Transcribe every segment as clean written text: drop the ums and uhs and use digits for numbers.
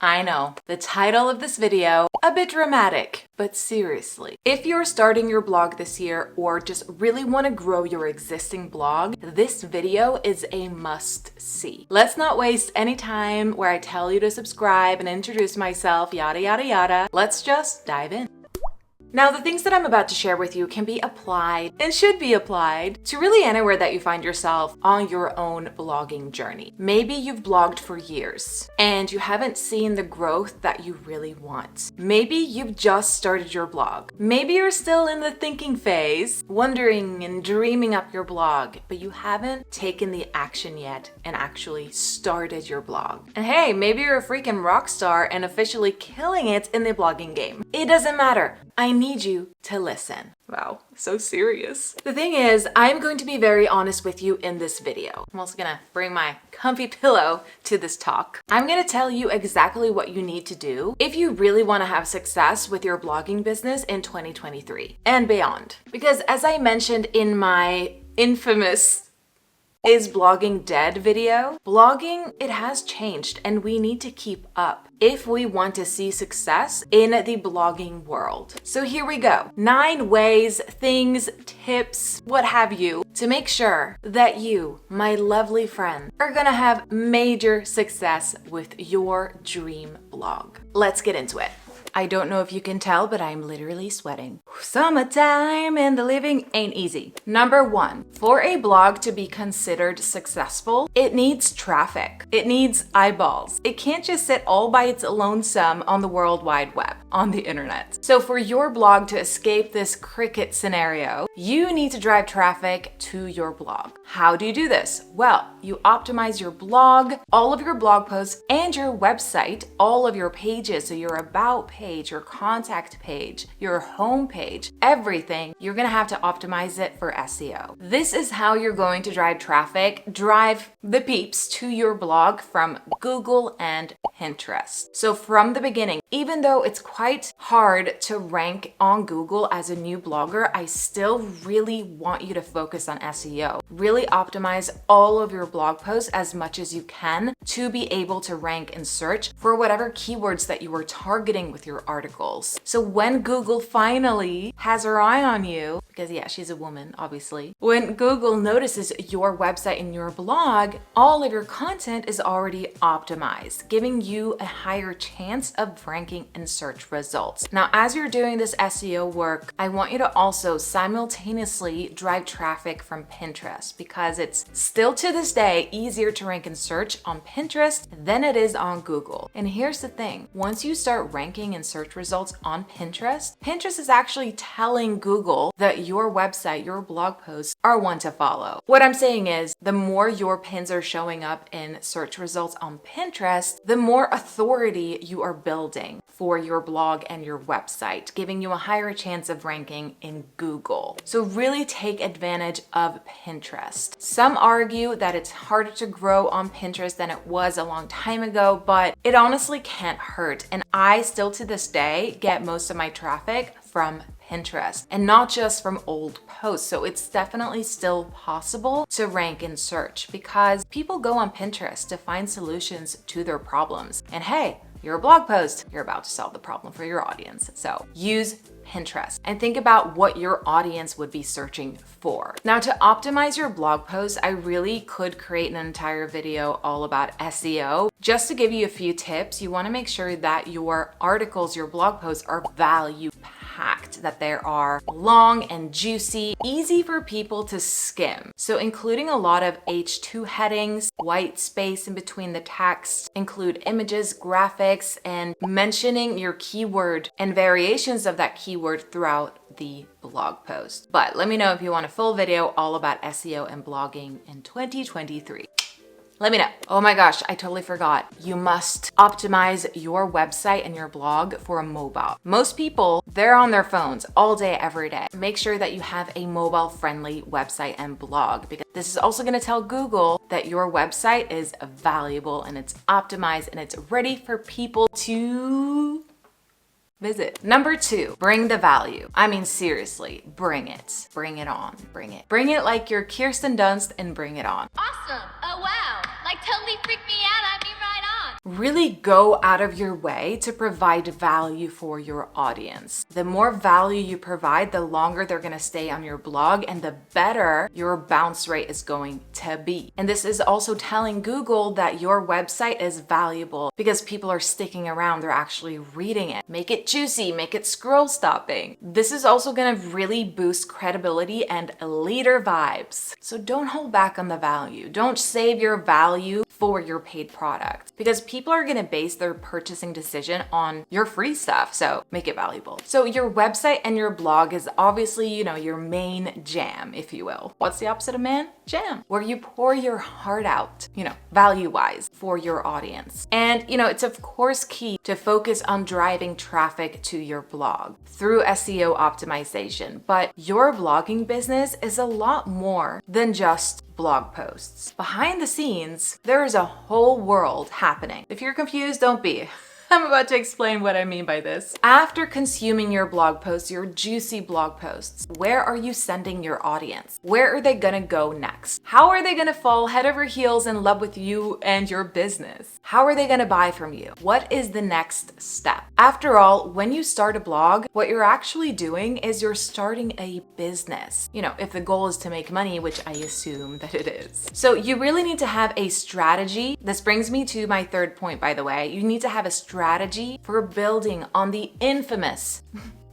I know, the title of this video, a bit dramatic, but seriously. If you're starting your blog this year or just really want to grow your existing blog, this video is a must-see. Let's not waste any time where I tell you to subscribe and introduce myself, yada yada yada. Let's just dive in. Now, the things that I'm about to share with you can be applied and should be applied to really anywhere that you find yourself on your own blogging journey. Maybe you've blogged for years and you haven't seen the growth that you really want. Maybe you've just started your blog. Maybe you're still in the thinking phase, wondering and dreaming up your blog, but you haven't taken the action yet and actually started your blog. And hey, maybe you're a freaking rock star and officially killing it in the blogging game. It doesn't matter. I need you to listen. Wow, so serious. The thing is, I'm going to be very honest with you in this video. I'm also gonna bring my comfy pillow to this talk. I'm gonna tell you exactly what you need to do if you really wanna have success with your blogging business in 2023 and beyond. Because as I mentioned in my infamous "Is blogging dead?" video, blogging, it has changed and we need to keep up if we want to see success in the blogging world. So here we go. 9 ways, things, tips, what have you, to make sure that you, my lovely friend, are gonna have major success with your dream blog. Let's get into it. I don't know if you can tell, but I'm literally sweating. Summertime and the living ain't easy. Number 1, for a blog to be considered successful, it needs traffic. It needs eyeballs. It can't just sit all by its lonesome on the World Wide Web, on the internet. So for your blog to escape this cricket scenario, you need to drive traffic to your blog. How do you do this? Well, you optimize your blog, all of your blog posts, and your website, all of your pages, so your about page, your contact page, your home page, everything, you're gonna have to optimize it for SEO. This is how you're going to drive traffic, drive the peeps to your blog from Google and Pinterest. So from the beginning, even though it's quite hard to rank on Google as a new blogger, I still really want you to focus on SEO. Really optimize all of your blog posts as much as you can to be able to rank and search for whatever keywords that you are targeting with your articles. So when Google finally has her eye on you, because yeah, she's a woman, obviously. When Google notices your website and your blog, all of your content is already optimized, giving you a higher chance of ranking in search results. Now, as you're doing this SEO work, I want you to also simultaneously drive traffic from Pinterest, because it's still to this day easier to rank and search on Pinterest than it is on Google. And here's the thing, once you start ranking in search results on Pinterest, Pinterest is actually telling Google that your website, your blog posts are one to follow. What I'm saying is, the more your pins are showing up in search results on Pinterest, the more authority you are building for your blog and your website, giving you a higher chance of ranking in Google. So really take advantage of Pinterest. Some argue that it's harder to grow on Pinterest than it was a long time ago, but it honestly can't hurt. And I still to this day get most of my traffic from Pinterest and not just from old posts. So it's definitely still possible to rank and search because people go on Pinterest to find solutions to their problems. And hey, your blog post, you're about to solve the problem for your audience. So use Pinterest and think about what your audience would be searching for. Now, to optimize your blog posts, I really could create an entire video all about SEO. Just to give you a few tips, you want to make sure that your articles, your blog posts are value packed, that they are long and juicy, easy for people to skim. So including a lot of H2 headings, white space in between the text, include images, graphics, and mentioning your keyword and variations of that keyword throughout the blog post. But let me know if you want a full video all about SEO and blogging in 2023. Let me know. Oh my gosh, I totally forgot. You must optimize your website and your blog for a mobile. Most people, they're on their phones all day, every day. Make sure that you have a mobile-friendly website and blog, because this is also gonna tell Google that your website is valuable and it's optimized and it's ready for people to visit. Number 2, bring the value. I mean, seriously, bring it. Bring it on. Bring it. Bring it like you're Kirsten Dunst and bring it on. Awesome. Oh, wow. Like totally freaked me out. I mean, right on. Really go out of your way to provide value for your audience. The more value you provide, the longer they're going to stay on your blog and the better your bounce rate is going to be. And this is also telling Google that your website is valuable because people are sticking around, they're actually reading it. Make it juicy, make it scroll stopping. This is also going to really boost credibility and leader vibes. So don't hold back on the value. Don't save your value for your paid product because people are going to base their purchasing decision on your free stuff. So make it valuable. So your website and your blog is obviously, your main jam, if you will. What's the opposite of man? Jam, where you pour your heart out, value-wise for your audience. And, it's of course key to focus on driving traffic to your blog through SEO optimization. But your blogging business is a lot more than just blog posts. Behind the scenes, there is a whole world happening. If you're confused, don't be. I'm about to explain what I mean by this. After consuming your blog posts, your juicy blog posts, where are you sending your audience? Where are they gonna go next? How are they gonna fall head over heels in love with you and your business? How are they gonna buy from you? What is the next step? After all, when you start a blog, what you're actually doing is you're starting a business. If the goal is to make money, which I assume that it is. So you really need to have a strategy. This brings me to my third point, by the way. You need to have a strategy for building on the infamous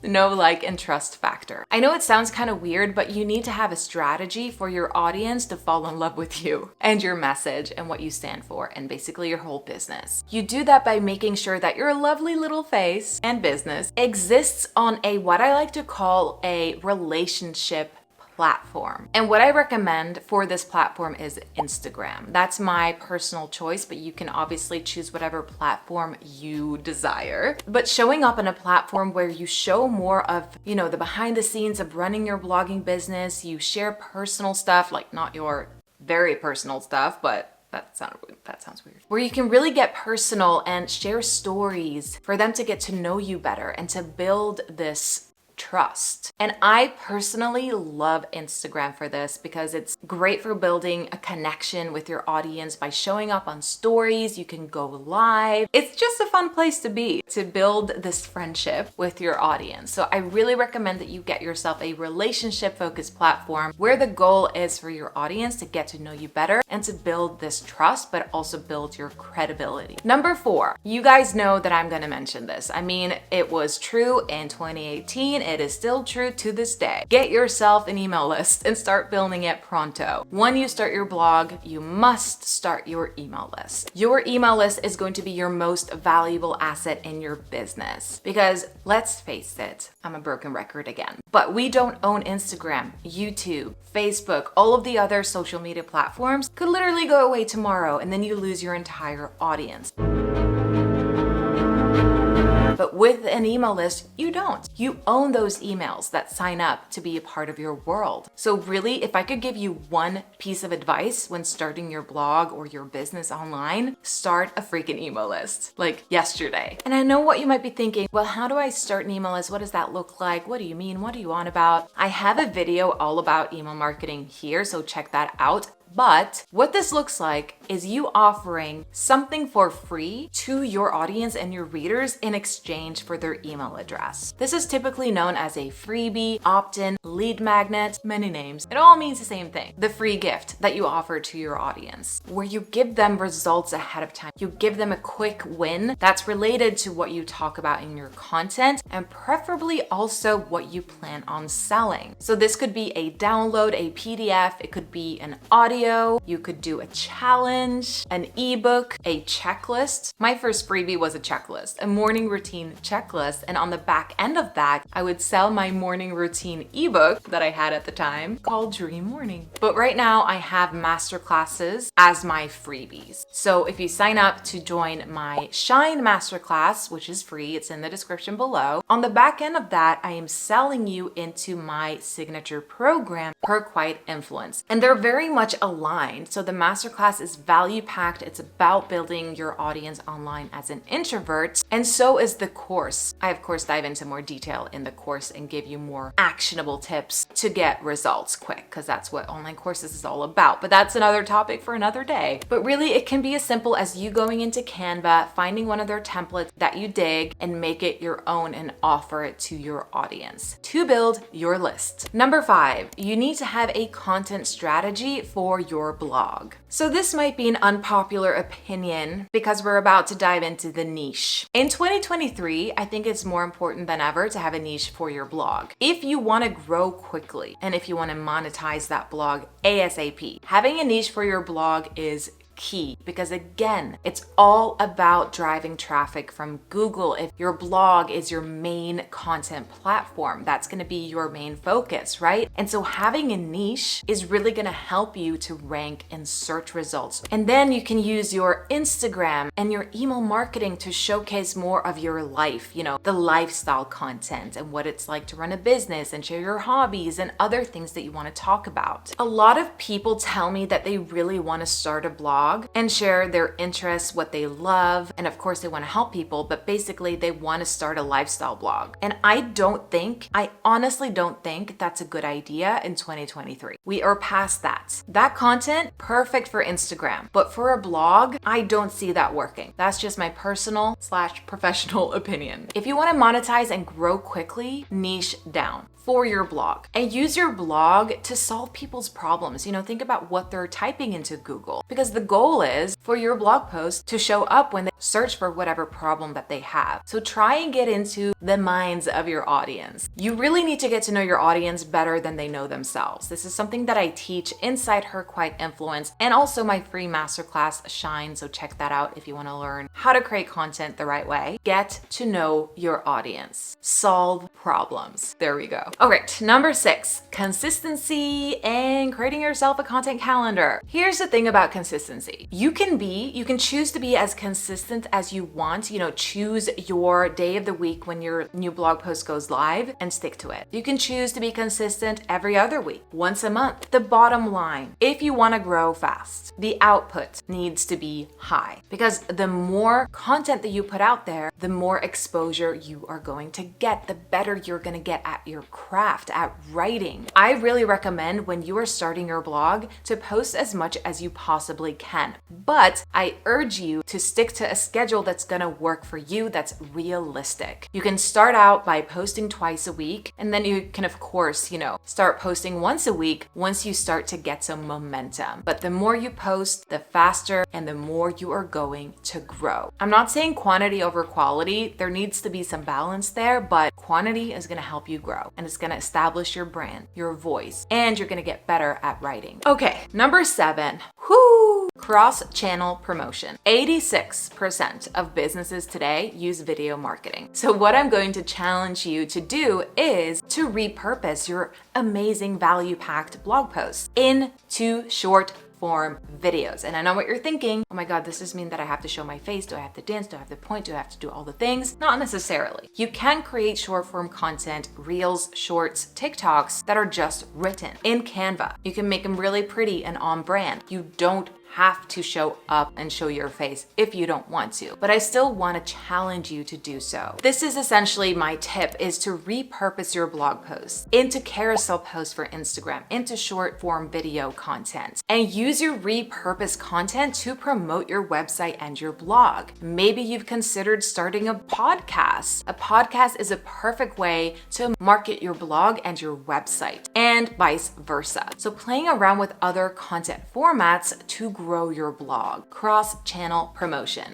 know, like, and trust factor. I know it sounds kind of weird, but you need to have a strategy for your audience to fall in love with you and your message and what you stand for and basically your whole business. You do that by making sure that your lovely little face and business exists on what I like to call a relationship platform. And what I recommend for this platform is Instagram. That's my personal choice, but you can obviously choose whatever platform you desire. But showing up on a platform where you show more of, the behind the scenes of running your blogging business, you share personal stuff, like not your very personal stuff, but that sounds weird. Where you can really get personal and share stories for them to get to know you better and to build this trust. And I personally love Instagram for this because it's great for building a connection with your audience by showing up on stories. You can go live. It's just a fun place to be, to build this friendship with your audience. So I really recommend that you get yourself a relationship focused platform where the goal is for your audience to get to know you better and to build this trust, but also build your credibility. Number 4, you guys know that I'm going to mention this. I mean, it was true in 2018. It is still true to this day. Get yourself an email list and start building it pronto. When you start your blog, you must start your email list. Your email list is going to be your most valuable asset in your business because let's face it, I'm a broken record again, but we don't own Instagram, YouTube, Facebook, all of the other social media platforms could literally go away tomorrow and then you lose your entire audience. But with an email list, you don't. You own those emails that sign up to be a part of your world. So really, if I could give you one piece of advice when starting your blog or your business online, start a freaking email list, like yesterday. And I know what you might be thinking, well, how do I start an email list? What does that look like? What do you mean? What are you on about? I have a video all about email marketing here, so check that out. But what this looks like is you offering something for free to your audience and your readers in exchange for their email address. This is typically known as a freebie, opt-in, lead magnet, many names. It all means the same thing. The free gift that you offer to your audience, where you give them results ahead of time. You give them a quick win that's related to what you talk about in your content and preferably also what you plan on selling. So this could be a download, a PDF, it could be an audio, you could do a challenge, an ebook, a checklist. My first freebie was a checklist, a morning routine checklist. And on the back end of that, I would sell my morning routine ebook that I had at the time called Dream Morning. But right now I have masterclasses as my freebies. So if you sign up to join my Shine Masterclass, which is free, it's in the description below. On the back end of that, I am selling you into my signature program, Per Quiet Influence. And they're very much aligned. So the masterclass is value packed. It's about building your audience online as an introvert. And so is the course. I, of course, dive into more detail in the course and give you more actionable tips to get results quick, because that's what online courses is all about. But that's another topic for another day. But really, it can be as simple as you going into Canva, finding one of their templates that you dig, and make it your own and offer it to your audience to build your list. Number 5, you need to have a content strategy for your blog. So this might be an unpopular opinion because we're about to dive into the niche. In 2023, I think it's more important than ever to have a niche for your blog. If you want to grow quickly and if you want to monetize that blog ASAP, having a niche for your blog is key, because again, it's all about driving traffic from Google. If your blog is your main content platform, that's going to be your main focus, right? And so having a niche is really going to help you to rank in search results. And then you can use your Instagram and your email marketing to showcase more of your life, the lifestyle content and what it's like to run a business, and share your hobbies and other things that you want to talk about. A lot of people tell me that they really want to start a blog and share their interests, what they love, and of course they want to help people, but basically they want to start a lifestyle blog. And I honestly don't think that's a good idea in 2023. We are past that. That content, perfect for Instagram, but for a blog, I don't see that working. That's just my personal/professional opinion. If you want to monetize and grow quickly, niche down for your blog and use your blog to solve people's problems. Think about what they're typing into Google, because the goal is for your blog post to show up when they search for whatever problem that they have. So try and get into the minds of your audience. You really need to get to know your audience better than they know themselves. This is something that I teach inside Her Quiet Influence and also my free masterclass Shine. So check that out if you want to learn how to create content the right way. Get to know your audience. Solve problems. There we go. All right, number 6, consistency and creating yourself a content calendar. Here's the thing about consistency. You can choose to be as consistent as you want. Choose your day of the week when your new blog post goes live and stick to it. You can choose to be consistent every other week, once a month. The bottom line, if you want to grow fast, the output needs to be high, because the more content that you put out there, the more exposure you are going to get, the better you're going to get at your craft, at writing. I really recommend when you are starting your blog to post as much as you possibly can. But I urge you to stick to a schedule that's gonna work for you, that's realistic. You can start out by posting twice a week, and then you can, of course, start posting once a week once you start to get some momentum. But the more you post, the faster and the more you are going to grow. I'm not saying quantity over quality. There needs to be some balance there, but quantity is gonna help you grow, and it's gonna establish your brand, your voice, and you're gonna get better at writing. Okay, number 7. Cross-channel promotion. 86% of businesses today use video marketing. So what I'm going to challenge you to do is to repurpose your amazing value-packed blog posts into short form videos. And I know what you're thinking. Oh my God, does this mean that I have to show my face? Do I have to dance? Do I have to point? Do I have to do all the things? Not necessarily. You can create short form content, reels, shorts, TikToks that are just written in Canva. You can make them really pretty and on brand. You don't have to show up and show your face if you don't want to, but I still want to challenge you to do so. This is essentially my tip, is to repurpose your blog posts into carousel posts for Instagram, into short form video content, and use your repurposed content to promote your website and your blog. Maybe you've considered starting a podcast. A podcast is a perfect way to market your blog and your website, and vice versa. So playing around with other content formats to grow your blog. Cross-channel promotion.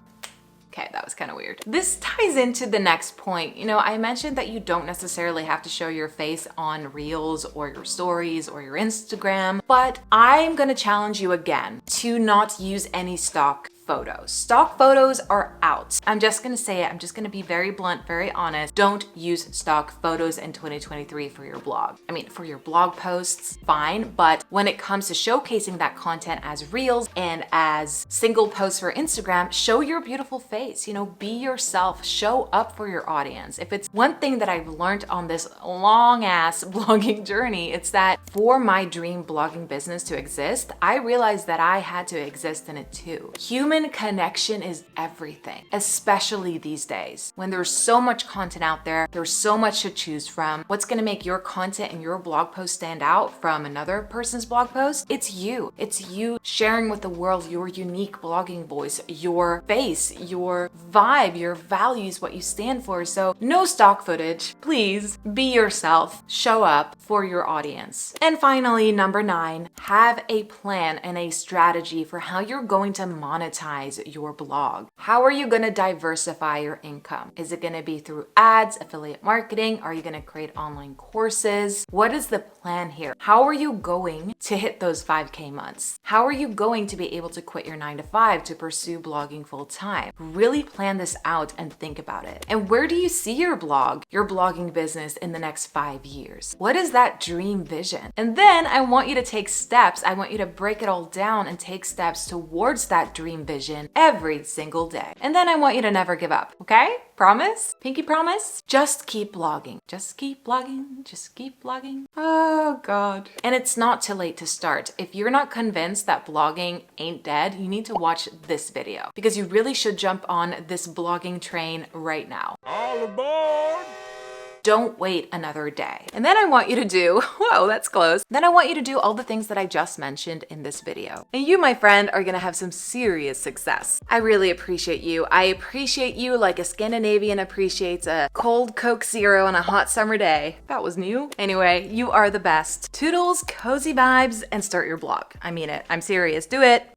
Okay, that was kind of weird. This ties into the next point. I mentioned that you don't necessarily have to show your face on Reels or your stories or your Instagram, but I'm gonna challenge you again to not use any stock photos. Stock photos are out. I'm just gonna say it. I'm just gonna be very blunt, very honest. Don't use stock photos in 2023 for your blog. I mean, for your blog posts, fine, but when it comes to showcasing that content as reels and as single posts for Instagram, show your beautiful face, be yourself, show up for your audience. If it's one thing that I've learned on this long ass blogging journey, it's that for my dream blogging business to exist, I realized that I had to exist in it too. Human connection is everything, especially these days when there's so much content out there, there's so much to choose from. What's gonna make your content and your blog post stand out from another person's blog post? It's you. It's you sharing with the world your unique blogging voice, your face, your vibe, your values, what you stand for. So no stock footage. Please be yourself. Show up for your audience. And finally, number 9, have a plan and a strategy for how you're going to monetize your blog. How are you going to diversify your income? Is it going to be through ads, affiliate marketing? Are you going to create online courses? What is the plan here? How are you going to hit those 5K months? How are you going to be able to quit your 9 to 5 to pursue blogging full time? Really plan this out and think about it. And where do you see your blogging business in the next 5 years? What is that dream vision? And then I want you to take steps. I want you to break it all down and take steps towards that dream vision every single day. And then I want you to never give up, okay? Promise? Pinky promise? Just keep blogging. Just keep blogging. Just keep blogging. Oh God. And it's not too late to start. If you're not convinced that blogging ain't dead, you need to watch this video because you really should jump on this blogging train right now. All aboard! Don't wait another day. And then I want you to do, whoa, that's close. Then I want you to do all the things that I just mentioned in this video. And you, my friend, are gonna have some serious success. I really appreciate you. I appreciate you like a Scandinavian appreciates a cold Coke Zero on a hot summer day. That was new. Anyway, you are the best. Toodles, cozy vibes, and start your blog. I mean it. I'm serious. Do it.